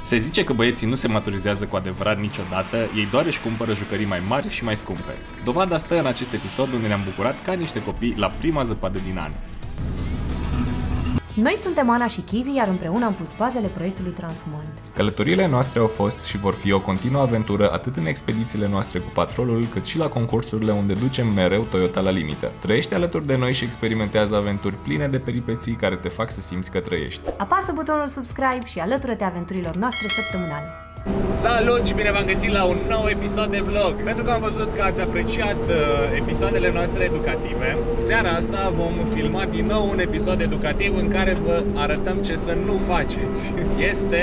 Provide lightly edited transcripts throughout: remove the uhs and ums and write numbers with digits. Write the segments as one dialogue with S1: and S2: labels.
S1: Se zice că băieții nu se maturizează cu adevărat niciodată, ei doar își cumpără jucării mai mari și mai scumpe. Dovada stă în acest episod unde ne-am bucurat ca niște copii la prima zăpadă din an.
S2: Noi suntem Ana și Kiwi, iar împreună am pus bazele proiectului Transhumant.
S1: Călătoriile noastre au fost și vor fi o continuă aventură atât în expedițiile noastre cu patrolul, cât și la concursurile unde ducem mereu Toyota la limită. Trăiește alături de noi și experimentează aventuri pline de peripeții care te fac să simți că trăiești.
S2: Apasă butonul subscribe și alătură-te aventurilor noastre săptămânale.
S3: Salut și bine v-am găsit la un nou episod de vlog. Pentru că am văzut că ați apreciat episoadele noastre educative, seara asta vom filma din nou un episod educativ în care vă arătăm ce să nu faceți. Este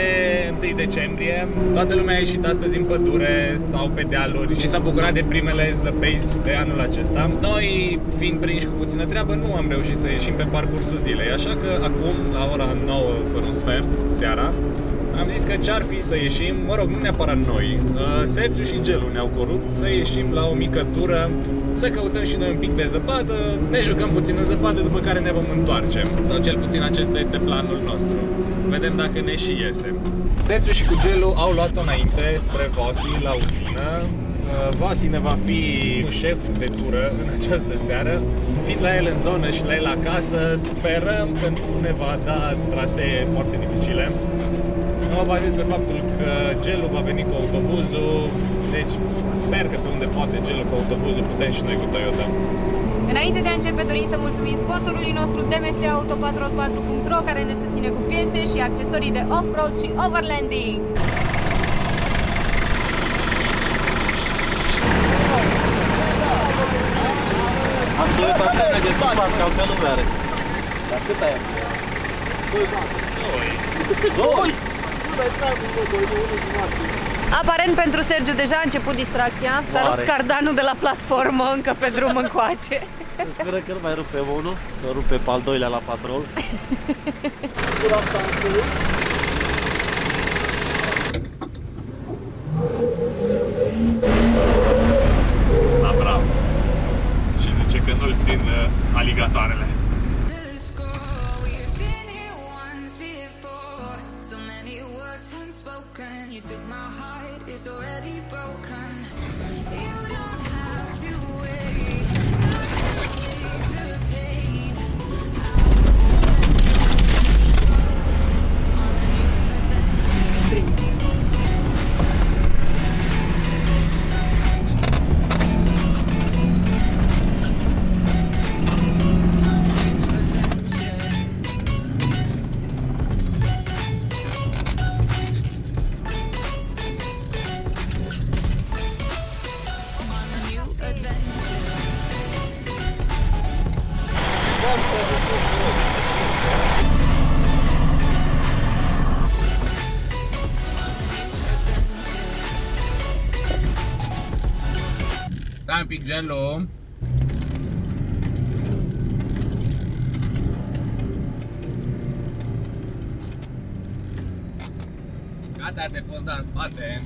S3: 1 decembrie, toată lumea a ieșit astăzi în pădure sau pe dealuri și s-a bucurat de primele zăpezi de anul acesta. Noi, fiind prinși cu puțină treabă, nu am reușit să ieșim pe parcursul zilei, așa că acum, la ora 9 fără un sfert, seara, am zis că ce-ar fi să ieșim, mă rog, nu neapărat noi, Sergiu și Gelu ne-au corupt să ieșim la o mică tură, să căutăm și noi un pic de zăpadă, ne jucăm puțin în zăpadă, după care ne vom întoarce. Sau cel puțin acesta este planul nostru. Vedem dacă ne și iese. Sergiu și cu Gelu au luat-o înainte spre Vasi la uzină. Vasi ne va fi șef de tură în această seară. Fiind la el în zonă și la el acasă, sperăm că nu ne va da trasee foarte dificile. Mă bazez pe faptul că Gelu va veni cu autobuzul, deci sper că pe unde poate Gelu cu autobuzul putem și noi cu Toyota.
S4: Înainte de a începe, dorim să mulțumim sponsorului nostru DMSAutopatrol4.ro, care ne susține cu piese și accesorii de off-road și overlanding.
S5: Am Toyota Trene de suplat, ca pe lumea are. Dar cât ai? 2!
S4: Aparent pentru Sergiu deja a început distracția. S-a rupt cardanul de la platformă încă pe drum încoace.
S5: Speră că nu mai rupe unul, că rupe pe al doilea la patrol.
S3: Da, bravo. Și zice că nu-l țin aligatoarele. Stai un pic, Gelu. Gata, te poți da în spate.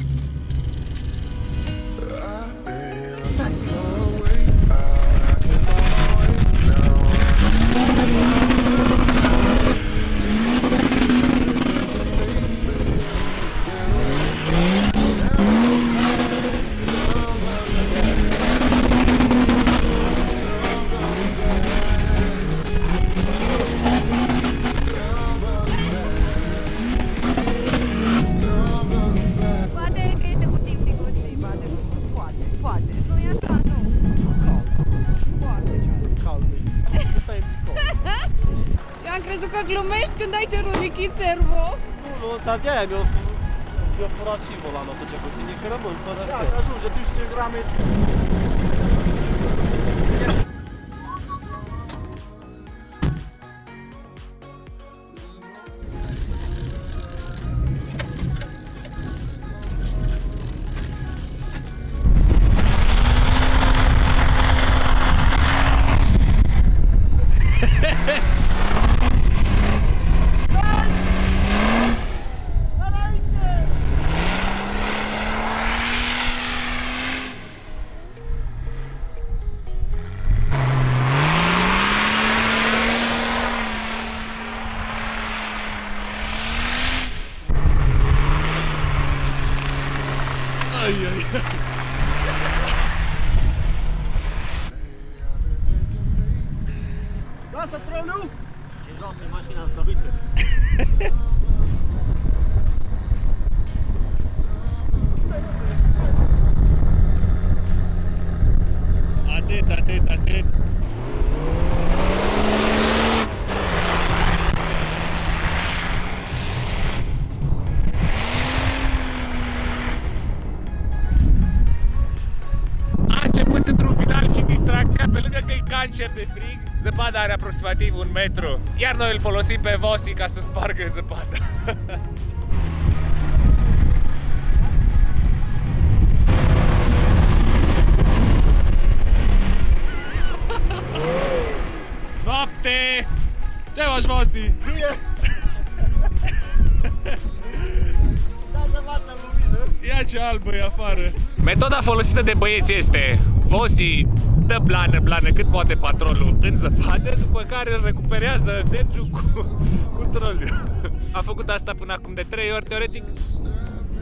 S4: Că glumești când ai cerut lichid servo.
S5: Nu, dar de-aia mi-a furat și volanul tot ce puțin, că rămân fără ser. Da, ajunge 300 grame. Lasă trolul! E jos pe mașina asta, uite!
S3: Atent! A început într-un final și distracția, pe lângă că e cancer de frig. Zăpada are aproximativ 1 metru, iar noi îl folosim pe Vossi ca să spargă zăpada. Noapte! Ce faci, Vossi? Ia ce albă e afară! Metoda folosită de băieți este: Vossi dă blană cât poate patrolul în zăpadă, după care îl recuperează Sergiu cu troliul. Am făcut asta până acum de 3 ori, teoretic.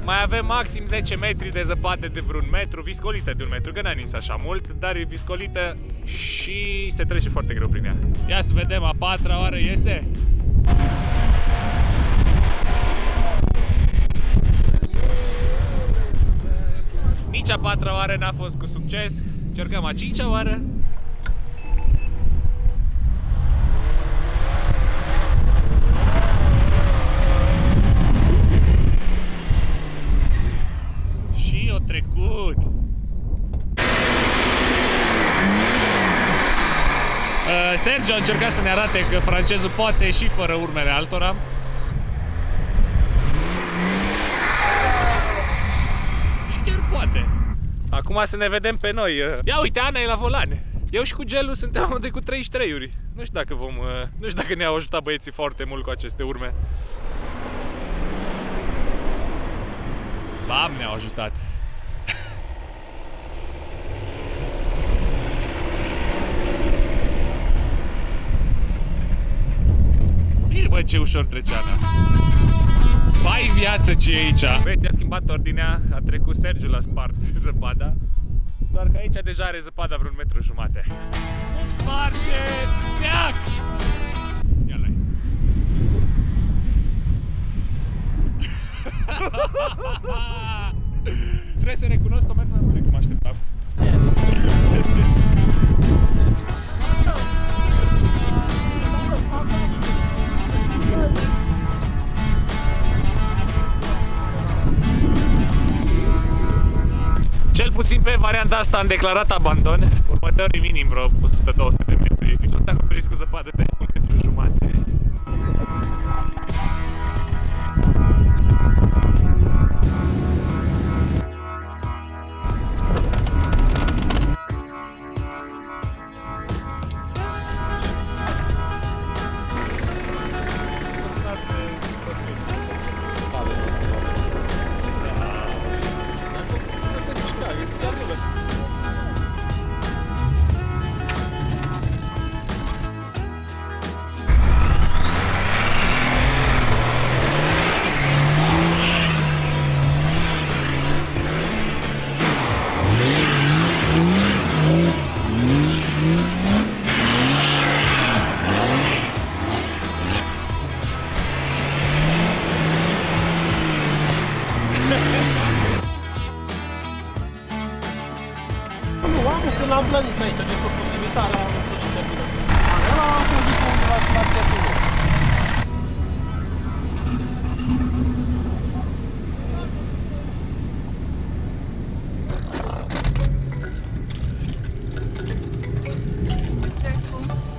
S3: Mai avem maxim 10 metri de zăpadă de vreun metru, viscolită de 1 metru, că n-a nins așa mult, dar e viscolită și se trece foarte greu prin ea. Ia să vedem, a 4-a oară iese? Nici a 4-a oară n-a fost cu succes. Încercăm a 5-a oară. Și o trecut. Sergio a încercat să ne arate că francezul poate și fără urmele altora. Și chiar poate. Acum să ne vedem pe noi. Ia uite, Ana e la volan. Eu și cu Gelu suntem amândoi cu 33-uri. Nu știu dacă nu știu dacă ne-au ajutat băieții foarte mult cu aceste urme. Bam, ne-au ajutat. Bine, bă, ce ușor trece Ana. Vai viață ce e aici! Băieți, a schimbat ordinea, a trecut Sergiu la spart zăpada. Doar că aici deja are zăpada vreun 1,5 metru. Sparte! Piac! Ia-l-ai! Trebuie să recunosc că merg mai bune decât mă așteptam. Cel puțin pe varianta asta am declarat abandon. Următorii minim vreo 100-200 de metri. Sunt acoperiți cu zăpadă de 1,5 metru.
S5: Când am plănit aici, de făcut limitarea, am să și termină. Ăla am făcut undeva și la piatul.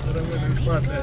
S3: Să rămân în spate.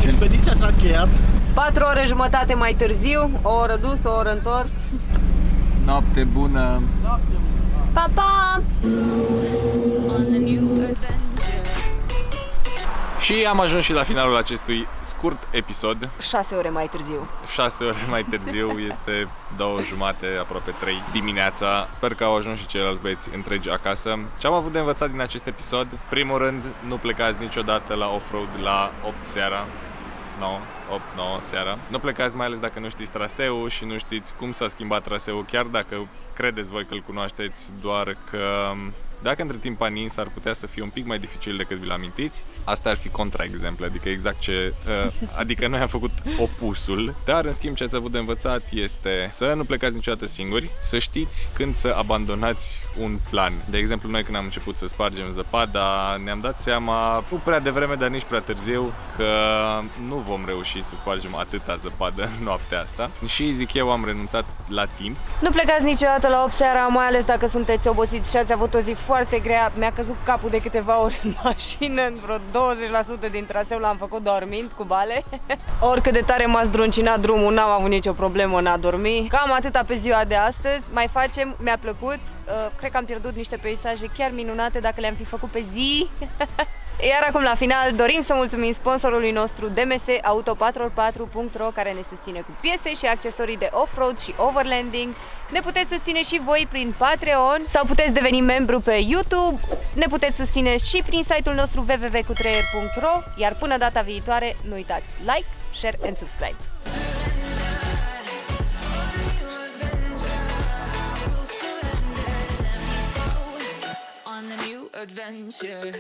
S5: Expediția s-a încheiat.
S4: 4 ore jumătate mai târziu, o oră dus, o oră întors.
S1: Noapte bună.
S5: Noapte bună.
S4: Pa, pa!
S1: Și am ajuns și la finalul acestui scurt episod.
S4: 6 ore mai târziu.
S1: 6 ore mai târziu, este 2:30, aproape 3 dimineața. Sper că au ajuns și ceilalți băieți întregi acasă. Ce am avut de învățat din acest episod? Primul rând, nu plecați niciodată la off-road la 8 seara. 8-9 seara. Nu plecați mai ales dacă nu știți traseul și nu știți cum s-a schimbat traseul, chiar dacă credeți voi că îl cunoașteți, doar că dacă între timp a nins, ar putea să fie un pic mai dificil decât vi-l amintiți. Asta ar fi contraexemple, adică exact ce... adică noi am făcut opusul, dar în schimb ce ați avut de învățat este să nu plecați niciodată singuri, să știți când să abandonați un plan. De exemplu, noi când am început să spargem zăpada, ne-am dat seama, nu prea devreme, dar nici prea târziu, că nu vom reuși să spargem atâta zăpadă noaptea asta. Și zic eu, am renunțat la timp.
S4: Nu plecați niciodată la 8 seara, mai ales dacă sunteți obosiți și ați avut o zi foarte grea. Mi-a căzut capul de câteva ori în mașină, vreo 20% din traseu l-am făcut dormind cu bale. Oricât de tare m-a zdruncinat drumul, n-am avut nicio problemă în a dormi. Cam atâta pe ziua de astăzi. Mai facem, mi-a plăcut. Cred că am pierdut niște peisaje chiar minunate dacă le-am fi făcut pe zi. Iar acum la final dorim să mulțumim sponsorului nostru DMS Auto4x4.ro, care ne susține cu piese și accesorii de off-road și overlanding. Ne puteți susține și voi prin Patreon sau puteți deveni membru pe YouTube. Ne puteți susține și prin site-ul nostru www.cutreier.ro. Iar până data viitoare, nu uitați like, share and subscribe.
S6: Adventure.